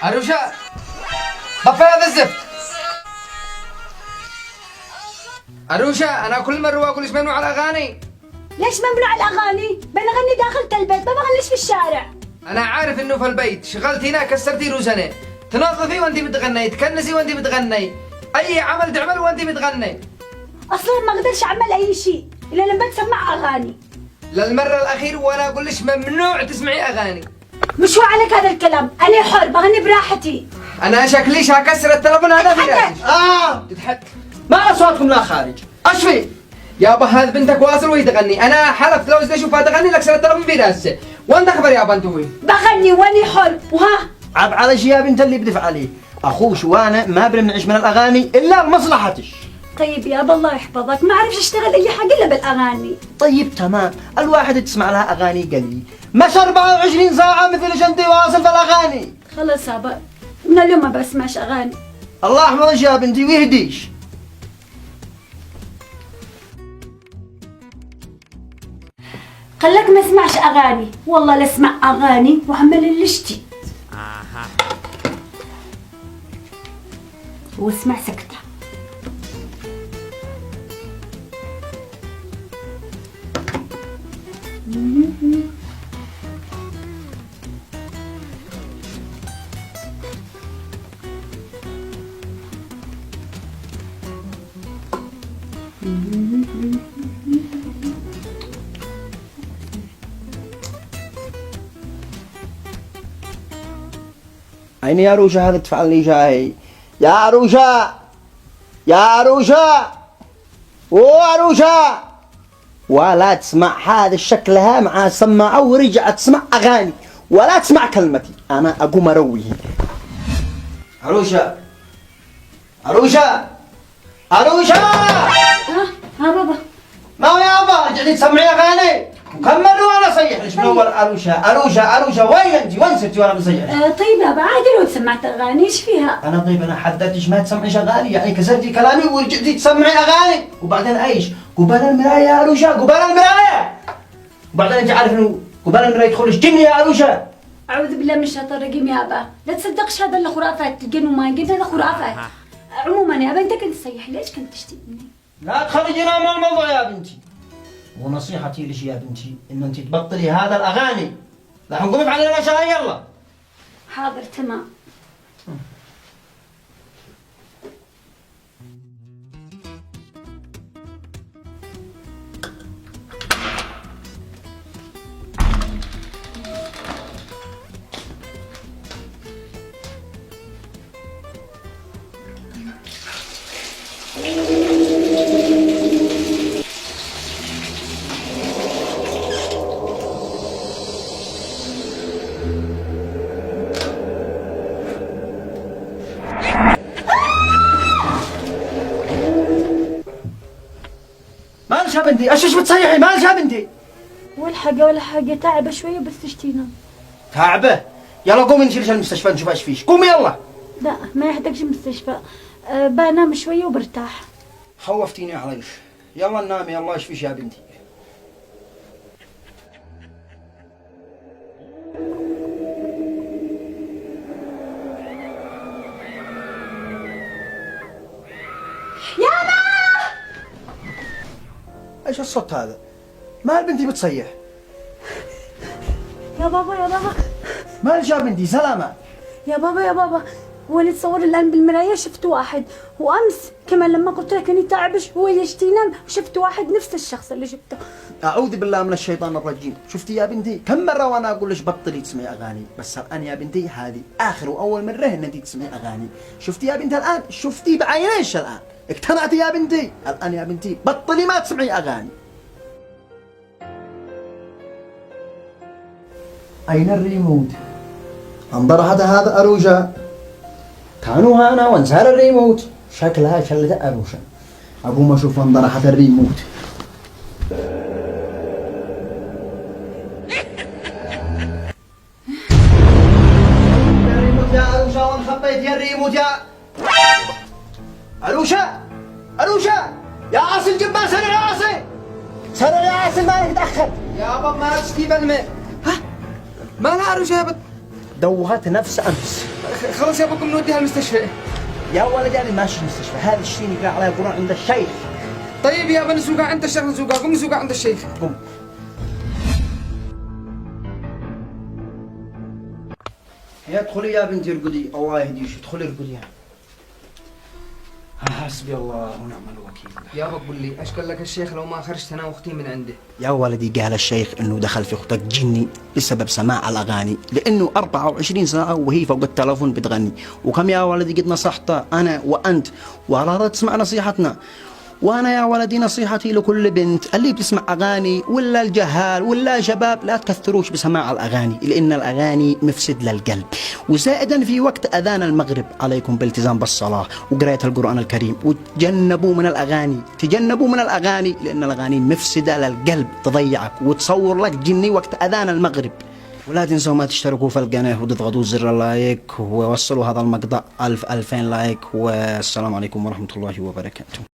أروشا طفي هذا الزفت. أروشا أنا كل مرة أقول لك ممنوع الأغاني. ليش ممنوع الأغاني؟ بنغني داخل البيت ما بغنيش في الشارع. أنا عارف إنه في البيت شغلتي هنا كسرتي روزنة، تنظفي وأنتي بتغني، تكنسي وأنتي بتغني، أي عمل تعمل وأنتي بتغني. أصلا ما أقدرش أعمل أي شيء إلا لما تسمع أغاني. للمرة الأخيرة وأنا أقول لك ممنوع تسمعي أغاني. مش هو عليك هذا الكلام، أنا حر بغني براحتي. أنا شكليش هكسر التلفون هذا في راسي. تضحك. ما أصواتكم لا خارج، أشفي؟ يابا هذا بنتك واصل وهي تغني، أنا حلفت لو أشوفها تغني لك التلفون في راسي، وأنت خبر يابا أنت وين؟ بغني وأني حر، وها؟ عب على شي يا بنت اللي بدفع عليه، أخوش وأنا ما بنمنعش من الأغاني إلا لمصلحتك. طيب يابا الله يحفظك، ما أعرفش أشتغل أي حاجة إلا بالأغاني. طيب تمام، الواحد تسمع لها أغاني قليل، مش 24 ساعة مثل جندي واصل في الأغاني. خلاص يابا، من اليوم ما بسمعش أغاني. الله يحفظك يا بنتي ويهديش. قالك ما اسمعش أغاني، والله لا اسمع أغاني وعمل اللي شتي. واسمع سكتة. عيني يا روشة هذا تفعل لي جاي. يا روشة يا روشة روشة، ولا تسمع هذا شكلها مع سماعة ورجعت تسمع أغاني ولا تسمع كلمتي، أنا أقوم أروي. عروشة عروشة عروشة. ها بابا. ما هو يا بابا رجعتي تسمعي أغاني وكملوا ولا صيح ليش من أول. عروشة وين أنت؟ وين صرتي وأنا بصيح؟ طيب بابا عادي لو سمعت أغاني إيش فيها؟ أنا حددتش ما تسمعيش أغاني، يعني كسرتي كلامي ورجعتي تسمعي أغاني وبعدين أيش؟ قبال المراية يا عروشة، قبال المراية. وبعدين أنت عارف إنه قبال المراية يدخلش جني يا عروشة. أعوذ بالله من الشيطان الرجيم يابا، لا تصدقش هذا اللي خرافات الجن وما الجن، هذا خرافات. عموما يابا أنت كنت تصيح، ليش كنت تشتمني؟ لا تخرجينا من الموضوع يا بنتي. ونصيحتي لك يا بنتي إن أنت تبطلي هذا الأغاني. لا حنقوم افعلي ما شاء يلا. حاضر تمام. مالش يا بنتي؟ ايش بتصيحي؟ مالش يا بنتي؟ ولا حاجة تعبة شوية بس تشتينا. تعبة؟ يلا قومي نشيلش المستشفى نشوف ايش فيش، قومي يلا. لا ما يحتاجش مستشفى، بنام شوية وبرتاح. خوفتيني عليش. يلا نامي يلا ايش فيش يا بنتي؟ ايش الصوت هذا؟ مال بنتي بتصيح؟ يا بابا مالش يا بنتي؟ سلامة. يا بابا هو اللي تصور الآن بالمراية شفت واحد، وأمس كمان لما قلت لك إني تعبش هو يشتي ينام وشفت واحد نفس الشخص اللي شفته. أعوذ بالله من الشيطان الرجيم. شفتي يا بنتي كم مرة وأنا أقول لك بطلي تسمعي أغاني، بس الآن يا بنتي هذه آخر وأول مرة إن أنت تسمعي أغاني. شفتي يا بنتي الآن؟ شفتي بعينيش الآن؟ اقتنعتي يا بنتي؟ الآن يا بنتي بطلي ما تسمعي أغاني. أين الريموت؟ انظر هذا أروشة. كانوا هنا وانسار الريموت. شكلها شلت أروشة. أقوم أشوف انظر حتى الريموت. الريموت يا أروشة وين خبيت يا الريموت يا أروشة يا عاصم جبان سرع يا عاصم. سرع يا عاصم ما تتأخر. يابا ما تشتي بالماء. ها؟ ما لا أروشة يا بت. دوهت نفس أمس. خلاص يا ابوكم نوديها المستشفى. يا ولدي انا ماشي المستشفى، هذا الشيء يقرا عليه القران عند الشيخ. طيب يابا نسوقها عند الشيخ، نسوقها، قوم نسوقها عند الشيخ. قم. يا ادخلي يا بنتي ارقدي، الله يهديك، ادخلي ارقدي. حسبي الله ونعم الوكيل. يابا قول لي ايش قال لك الشيخ لو ما خرجت انا واختي من عنده؟ يا ولدي قال الشيخ انه دخل في اختك جني بسبب سماع الاغاني، لانه 24 ساعه وهي فوق التلفون بتغني، وكم يا ولدي قد نصحتها انا وانت وارادت تسمع نصيحتنا. وانا يا ولدي نصيحتي لكل بنت اللي بتسمع اغاني ولا الجهال ولا شباب، لا تكثروش بسماع الاغاني، لان الاغاني مفسد للقلب. وزائدا في وقت اذان المغرب عليكم بالتزام بالصلاه وقراءه القران الكريم، وتجنبوا من الاغاني، تجنبوا من الاغاني، لان الاغاني مفسده للقلب، تضيعك وتصور لك جني وقت اذان المغرب. ولا تنسوا ما تشتركوا في القناه وتضغطوا زر اللايك ووصلوا هذا المقطع 1000 2000 لايك، والسلام عليكم ورحمه الله وبركاته.